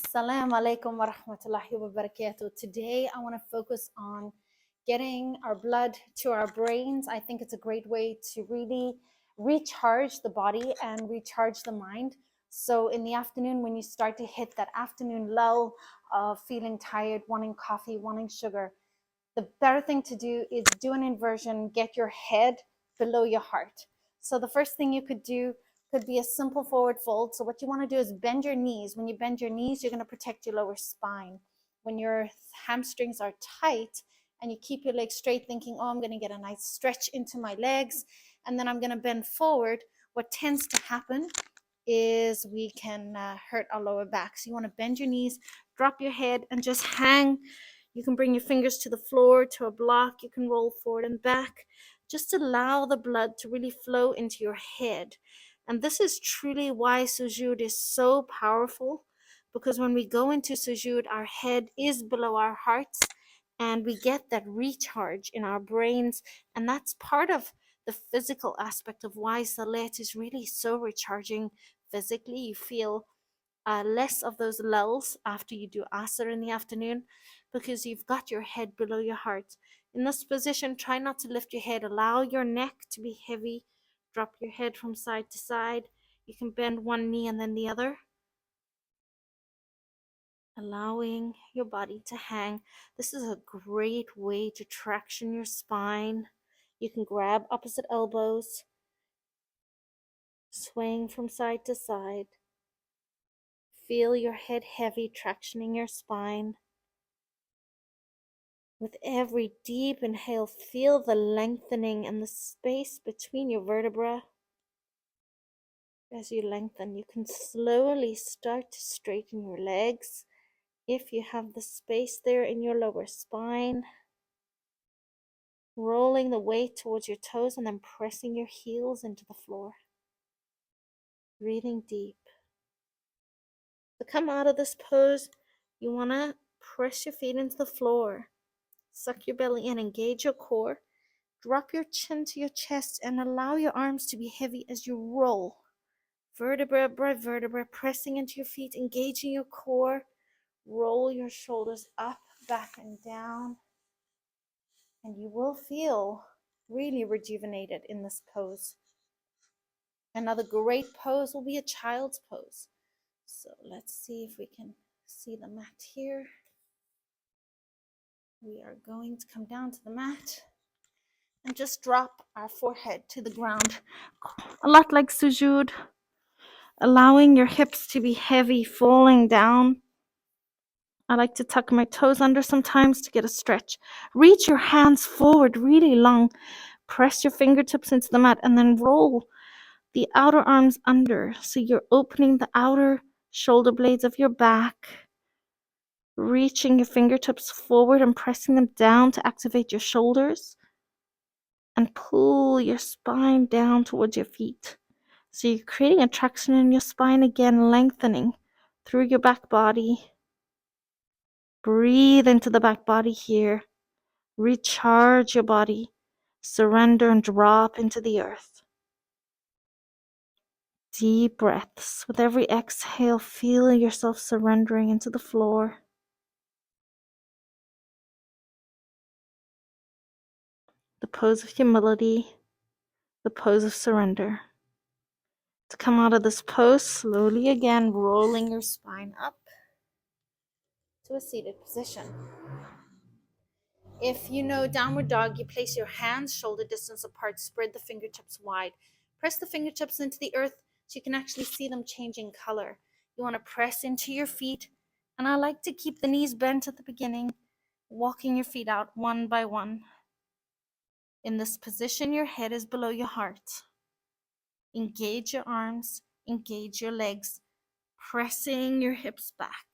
Assalamu alaikum wa rahmatullahi wa barakatuh. Today, I want to focus on getting our blood to our brains. I think it's a great way to really recharge the body and recharge the mind. So, in the afternoon, when you start to hit that afternoon lull of feeling tired, wanting coffee, wanting sugar, the better thing to do is do an inversion, get your head below your heart. So the first thing you could do could be a simple forward fold. So what you want to do is bend your knees. When you bend your knees, you're going to protect your lower spine. When your hamstrings are tight and you keep your legs straight, thinking, oh, I'm going to get a nice stretch into my legs, and then I'm going to bend forward, what tends to happen is we can hurt our lower back. So you want to bend your knees, drop your head, and just hang. You can bring your fingers to the floor, to a block. You can roll forward and back. Just allow the blood to really flow into your head. And this is truly why sujood is so powerful, because when we go into sujood, our head is below our hearts and we get that recharge in our brains. And that's part of the physical aspect of why Salat is really so recharging physically. You feel less of those lulls after you do Asr in the afternoon because you've got your head below your heart. In this position, try not to lift your head. Allow your neck to be heavy. Drop your head from side to side. You can bend one knee and then the other, allowing your body to hang. This is a great way to traction your spine. You can grab opposite elbows, swaying from side to side. Feel your head heavy, tractioning your spine. With every deep inhale, feel the lengthening and the space between your vertebrae. As you lengthen, you can slowly start to straighten your legs if you have the space there in your lower spine. Rolling the weight towards your toes and then pressing your heels into the floor. Breathing deep. To come out of this pose, you want to press your feet into the floor. Suck your belly in, engage your core. Drop your chin to your chest and allow your arms to be heavy as you roll. Vertebra by vertebra, pressing into your feet, engaging your core. Roll your shoulders up, back, and down. And you will feel really rejuvenated in this pose. Another great pose will be a child's pose. So let's see if we can see the mat here. We are going to come down to the mat and just drop our forehead to the ground. A lot like sujood, allowing your hips to be heavy, falling down. I like to tuck my toes under sometimes to get a stretch. Reach your hands forward really long. Press your fingertips into the mat and then roll the outer arms under. So you're opening the outer shoulder blades of your back. Reaching your fingertips forward and pressing them down to activate your shoulders. And pull your spine down towards your feet. So you're creating a traction in your spine again, lengthening through your back body. Breathe into the back body here. Recharge your body. Surrender and drop into the earth. Deep breaths. With every exhale, feel yourself surrendering into the floor. The pose of humility, the pose of surrender. To come out of this pose, slowly again, rolling your spine up to a seated position. If you know downward dog, you place your hands shoulder distance apart, spread the fingertips wide. Press the fingertips into the earth so you can actually see them changing color. You want to press into your feet, and I like to keep the knees bent at the beginning, walking your feet out one by one. In this position, your head is below your heart. Engage your arms, engage your legs, pressing your hips back.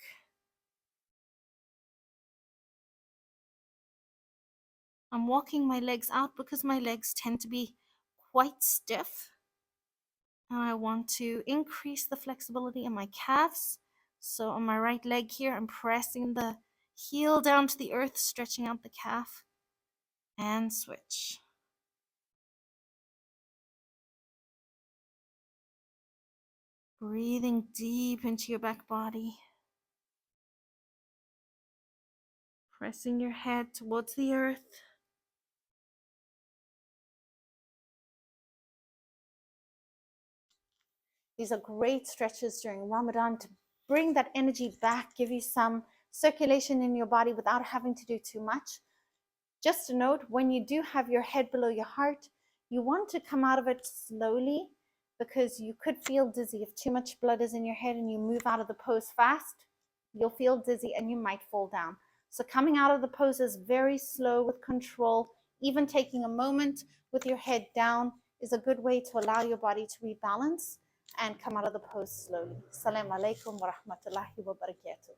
I'm walking my legs out because my legs tend to be quite stiff. And I want to increase the flexibility in my calves. So on my right leg here, I'm pressing the heel down to the earth, stretching out the calf, and switch. Breathing deep into your back body. Pressing your head towards the earth. These are great stretches during Ramadan to bring that energy back, give you some circulation in your body without having to do too much. Just a note, when you do have your head below your heart, you want to come out of it slowly because you could feel dizzy. If too much blood is in your head and you move out of the pose fast, you'll feel dizzy and you might fall down. So coming out of the pose is very slow with control. Even taking a moment with your head down is a good way to allow your body to rebalance and come out of the pose slowly. Assalamu alaikum wa rahmatullahi wa barakatuh.